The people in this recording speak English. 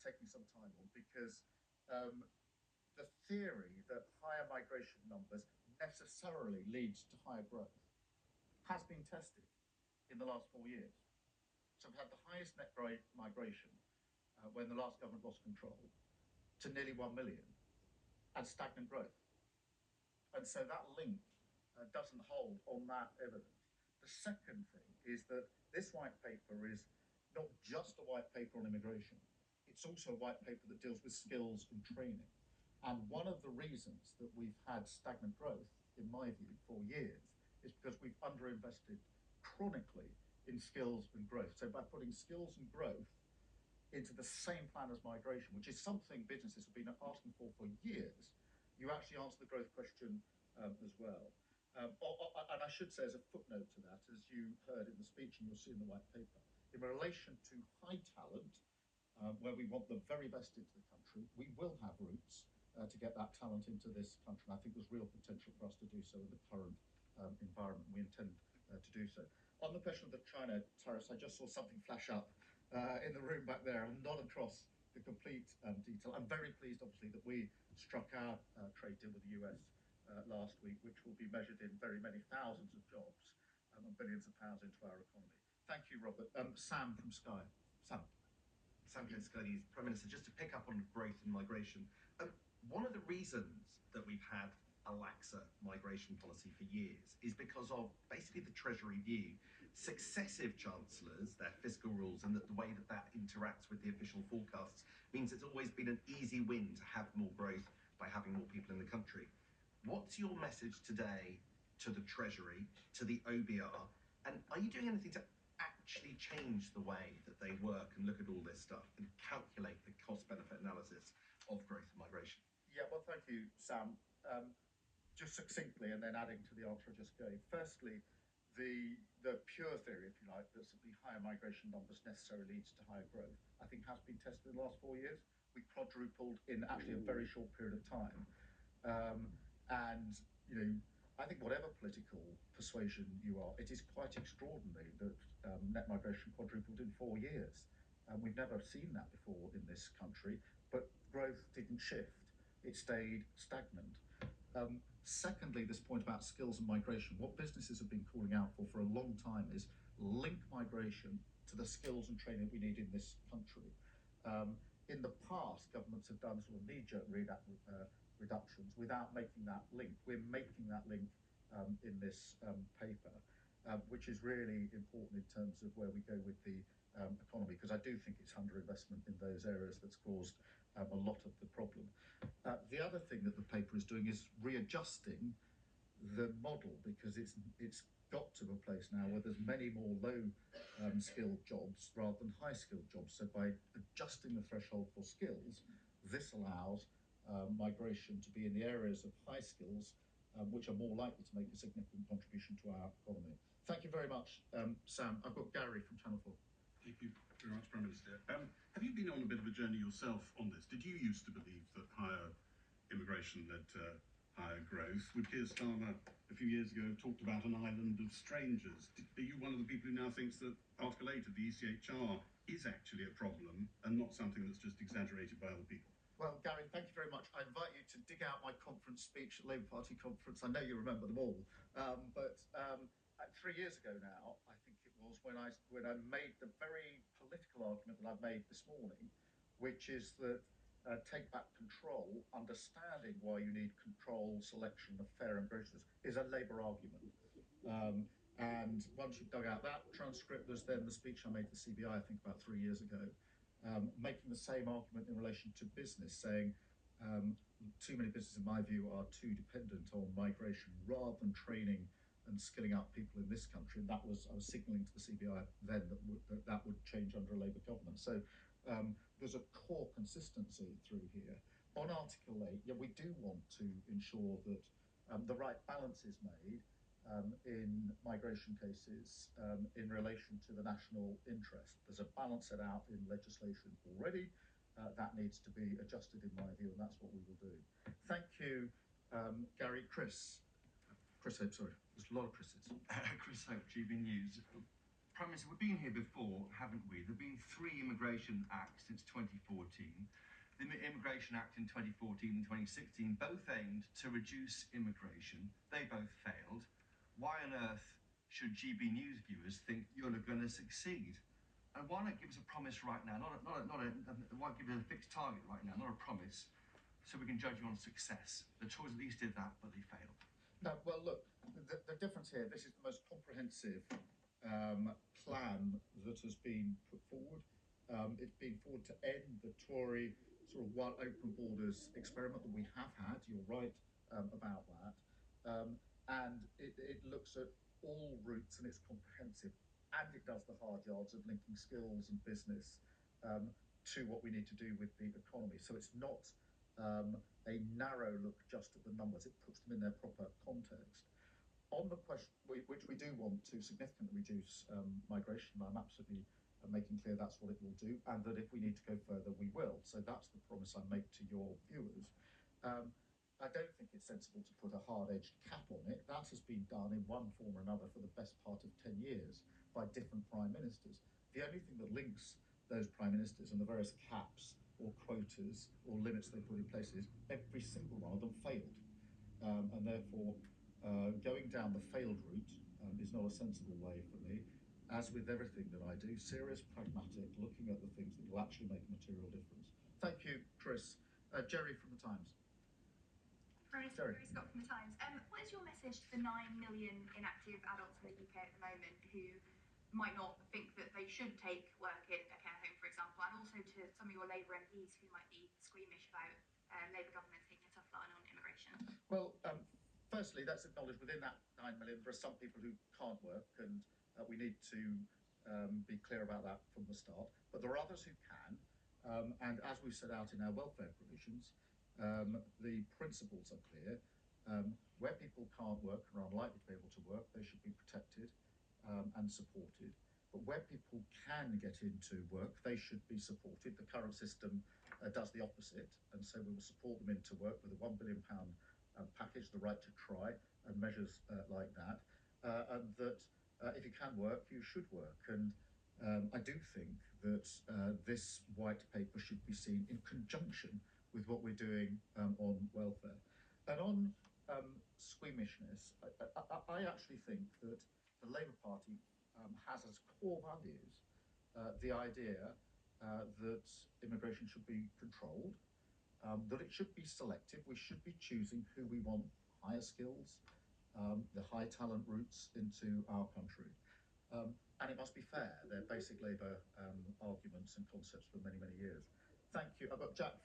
taking some time on, because the theory that higher migration numbers necessarily leads to higher growth has been tested in the last 4 years. So we've had the highest net migration when the last government lost control to nearly 1 million, and stagnant growth. And so that link doesn't hold on that evidence. The second thing is that this white paper is not just a white paper on immigration, it's also a white paper that deals with skills and training. And one of the reasons that we've had stagnant growth, in my view, for years, is because we've underinvested chronically in skills and growth. So by putting skills and growth into the same plan as migration, which is something businesses have been asking for years, you actually answer the growth question as well. And I should say, as a footnote to that, as you heard in the speech and you'll see in the white paper, in relation to high talent, where we want the very best into the country, we will have routes to get that talent into this country. And I think there's real potential for us to do so in the current environment. We intend to do so. On the question of the China tariffs, I just saw something flash up in the room back there. I'm not across the complete detail. I'm very pleased, obviously, that we struck our trade deal with the US last week, which will be measured in very many thousands of jobs and billions of pounds into our economy. Thank you, Robert. Sam from Sky. Sam. Sam Kenskelis, Prime Minister, just to pick up on growth and migration. One of the reasons that we've had a laxer migration policy for years is because of basically the Treasury view. Successive chancellors, their fiscal rules, and the way that that interacts with the official forecasts means it's always been an easy win to have more growth by having more people in the country. What's your message today to the Treasury, to the OBR, and are you doing anything to actually change the way that they work and look at all this stuff and calculate the cost-benefit analysis of growth and migration? Yeah, well, thank you, Sam. Just succinctly, and then adding to the answer I just gave. Firstly, the pure theory, if you like, that simply higher migration numbers necessarily leads to higher growth, I think has been tested in the last 4 years. We quadrupled in actually a very short period of time. And, you know, I think whatever political persuasion you are, it is quite extraordinary that net migration quadrupled in 4 years. We've never seen that before in this country, but growth didn't shift. It stayed stagnant. Secondly, this point about skills and migration, what businesses have been calling out for a long time is link migration to the skills and training we need in this country. In the past, governments have done sort of knee-jerk reductions without making that link. We're making that link in this paper, which is really important in terms of where we go with the economy, because I do think it's underinvestment in those areas that's caused a lot of the problem. The other thing that the paper is doing is readjusting the model, because it's got to a place now where there's many more low skilled jobs rather than high skilled jobs. So by adjusting the threshold for skills, this allows migration to be in the areas of high skills, which are more likely to make a significant contribution to our economy. Thank you very much, Sam. I've got Gary from Channel 4. Thank you very much, Prime Minister. Have you been on a bit of a journey yourself on this? Did you used to believe that higher immigration led to higher growth? When Keir Starmer a few years ago talked about an island of strangers, are you one of the people who now thinks that Article 8 of the ECHR is actually a problem and not something that's just exaggerated by other people? Well, Gary, thank you very much. I invite you to dig out my conference speech at Labour Party conference. I know you remember them all. But 3 years ago now, I think it was, when I made the very political argument that I've made this morning, which is that take back control, understanding why you need control, selection of fair and gracious, is a Labour argument. And once you've dug out that transcript, there's then the speech I made to the CBI, I think about 3 years ago, making the same argument in relation to business, saying too many businesses, in my view, are too dependent on migration rather than training and skilling up people in this country. And I was signalling to the CBI then that would change under a Labour government. So there's a core consistency through here. On Article 8, yeah, we do want to ensure that the right balance is made in migration cases in relation to the national interest. There's a balance set out in legislation already. That needs to be adjusted, in my view, and that's what we will do. Thank you, Gary. Chris Hope, sorry. There's a lot of Chris's. Chris Hope, GB News. Prime Minister, we've been here before, haven't we? There have been 3 immigration acts since 2014. The Immigration Act in 2014 and 2016 both aimed to reduce immigration. They both failed. Why on earth should GB News viewers think you're going to succeed? And why not give us a promise right now? Why give us a fixed target right now, not a promise, so we can judge you on success? The Tories at least did that, but they failed. No, well, look, the difference here, this is the most comprehensive plan that has been put forward. It's been forward to end the Tory sort of one open borders experiment that we have had. You're right about that. And it looks at all routes and it's comprehensive. And it does the hard yards of linking skills and business to what we need to do with the economy. So it's not a narrow look just at the numbers. It puts them in their proper context. On the question, which we do want to significantly reduce migration, I'm absolutely making clear that's what it will do, and that if we need to go further, we will. So that's the promise I make to your viewers. I don't think it's sensible to put a hard-edged cap on it. That has been done in one form or another for the best part of 10 years by different prime ministers. The only thing that links those prime ministers and the various caps or quotas or limits they put in place is every single one of them failed. And therefore, going down the failed route is not a sensible way for me. As with everything that I do, serious, pragmatic, looking at the things that will actually make a material difference. Thank you, Chris. Jerry from the Times. Jerry Scott from the Times. What is your message to the 9 million inactive adults in the UK at the moment who might not think that they should take work in a care home, for example, and also to some of your Labour MPs who might be squeamish about Labour government taking a tough line on immigration? Well, firstly, let's acknowledge within that 9 million, there are some people who can't work, and we need to be clear about that from the start. But there are others who can, and as we've set out in our welfare provisions, the principles are clear. Where people can't work or are unlikely to be able to work, they should be protected and supported. But where people can get into work, they should be supported. The current system does the opposite, and so we will support them into work with a £1 billion package, the right to try, and measures like that. And that if you can work, you should work. And I do think that this white paper should be seen in conjunction with what we're doing on welfare. And on squeamishness, I actually think that the Labour Party has as core values the idea that immigration should be controlled, that it should be selective. We should be choosing who we want, higher skills, the high talent routes into our country. And it must be fair. They're basic Labour arguments and concepts for many, many years. Thank you. I've got Jack from